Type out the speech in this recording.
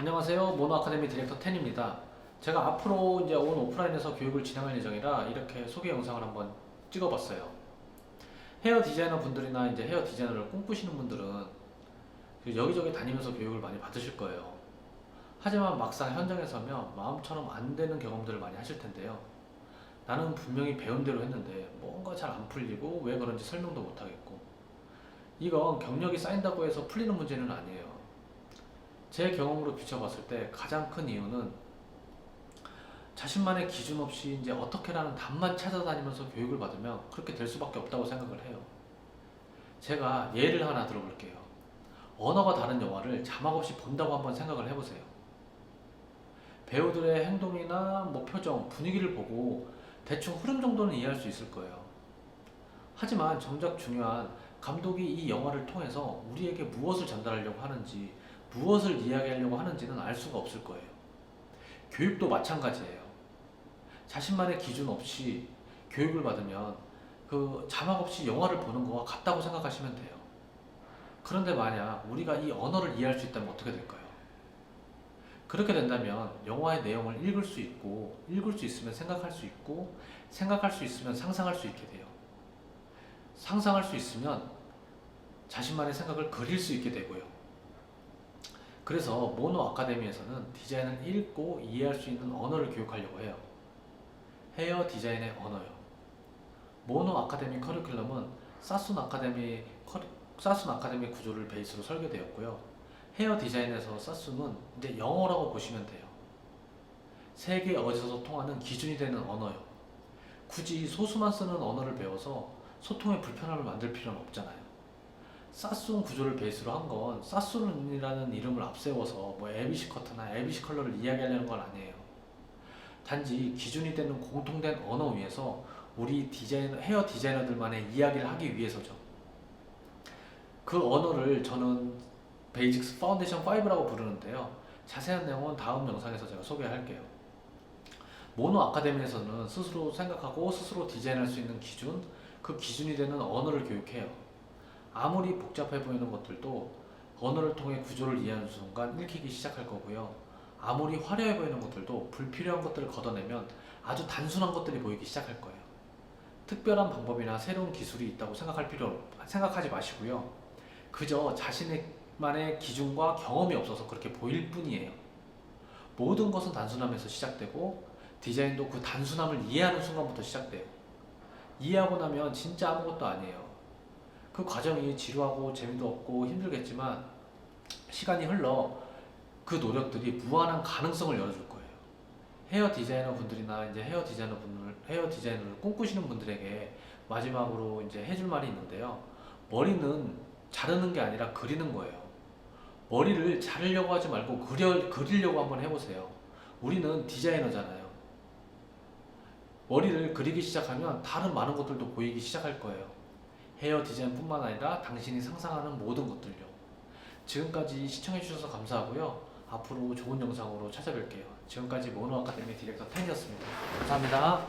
안녕하세요. 모노 아카데미 디렉터 텐입니다. 제가 앞으로 이제 온 오프라인에서 교육을 진행할 예정이라 이렇게 소개 영상을 한번 찍어봤어요. 헤어 디자이너 분들이나 이제 헤어 디자이너를 꿈꾸시는 분들은 여기저기 다니면서 교육을 많이 받으실 거예요. 하지만 막상 현장에 서면 마음처럼 안 되는 경험들을 많이 하실 텐데요. 나는 분명히 배운 대로 했는데 뭔가 잘 안 풀리고 왜 그런지 설명도 못 하겠고, 이건 경력이 쌓인다고 해서 풀리는 문제는 아니에요. 제 경험으로 비춰봤을 때 가장 큰 이유는 자신만의 기준 없이 이제 어떻게라는 답만 찾아다니면서 교육을 받으면 그렇게 될 수밖에 없다고 생각을 해요. 제가 예를 하나 들어볼게요. 언어가 다른 영화를 자막 없이 본다고 한번 생각을 해보세요. 배우들의 행동이나 뭐 표정, 분위기를 보고 대충 흐름 정도는 이해할 수 있을 거예요. 하지만 정작 중요한 감독이 이 영화를 통해서 우리에게 무엇을 전달하려고 하는지, 무엇을 이야기하려고 하는지는 알 수가 없을 거예요. 교육도 마찬가지예요. 자신만의 기준 없이 교육을 받으면 그 자막 없이 영화를 보는 거와 같다고 생각하시면 돼요. 그런데 만약 우리가 이 언어를 이해할 수 있다면 어떻게 될까요? 그렇게 된다면 영화의 내용을 읽을 수 있고, 읽을 수 있으면 생각할 수 있고, 생각할 수 있으면 상상할 수 있게 돼요. 상상할 수 있으면 자신만의 생각을 그릴 수 있게 되고요. 그래서 모노 아카데미에서는 디자인을 읽고 이해할 수 있는 언어를 교육하려고 해요. 헤어 디자인의 언어요. 모노 아카데미 커리큘럼은 사순 아카데미 구조를 베이스로 설계되었고요. 헤어 디자인에서 사순은 이제 영어라고 보시면 돼요. 세계 어디서도 통하는 기준이 되는 언어요. 굳이 소수만 쓰는 언어를 배워서 소통에 불편함을 만들 필요는 없잖아요. 사순 구조를 베이스로 한 건 사순이라는 이름을 앞세워서 뭐 ABC 커트나 ABC 컬러를 이야기하려는 건 아니에요. 단지 기준이 되는 공통된 언어 위에서 우리 헤어 디자이너들만의 이야기를 하기 위해서죠. 그 언어를 저는 베이직스 파운데이션 5라고 부르는데요. 자세한 내용은 다음 영상에서 제가 소개할게요. 모노 아카데미에서는 스스로 생각하고 스스로 디자인할 수 있는 기준, 그 기준이 되는 언어를 교육해요. 아무리 복잡해 보이는 것들도 언어를 통해 구조를 이해하는 순간 읽히기 시작할 거고요. 아무리 화려해 보이는 것들도 불필요한 것들을 걷어내면 아주 단순한 것들이 보이기 시작할 거예요. 특별한 방법이나 새로운 기술이 있다고 생각하지 마시고요. 그저 자신만의 기준과 경험이 없어서 그렇게 보일 뿐이에요. 모든 것은 단순함에서 시작되고 디자인도 그 단순함을 이해하는 순간부터 시작돼요. 이해하고 나면 진짜 아무것도 아니에요. 그 과정이 지루하고 재미도 없고 힘들겠지만 시간이 흘러 그 노력들이 무한한 가능성을 열어줄 거예요. 헤어 디자이너 분들이나 이제 헤어 디자이너를 꿈꾸시는 분들에게 마지막으로 이제 해줄 말이 있는데요. 머리는 자르는 게 아니라 그리는 거예요. 머리를 자르려고 하지 말고 그리려고 한번 해보세요. 우리는 디자이너잖아요. 머리를 그리기 시작하면 다른 많은 것들도 보이기 시작할 거예요. 헤어 디자인뿐만 아니라 당신이 상상하는 모든 것들요. 지금까지 시청해주셔서 감사하고요. 앞으로 좋은 영상으로 찾아뵐게요. 지금까지 모노 아카데미 디렉터 텐이었습니다. 감사합니다.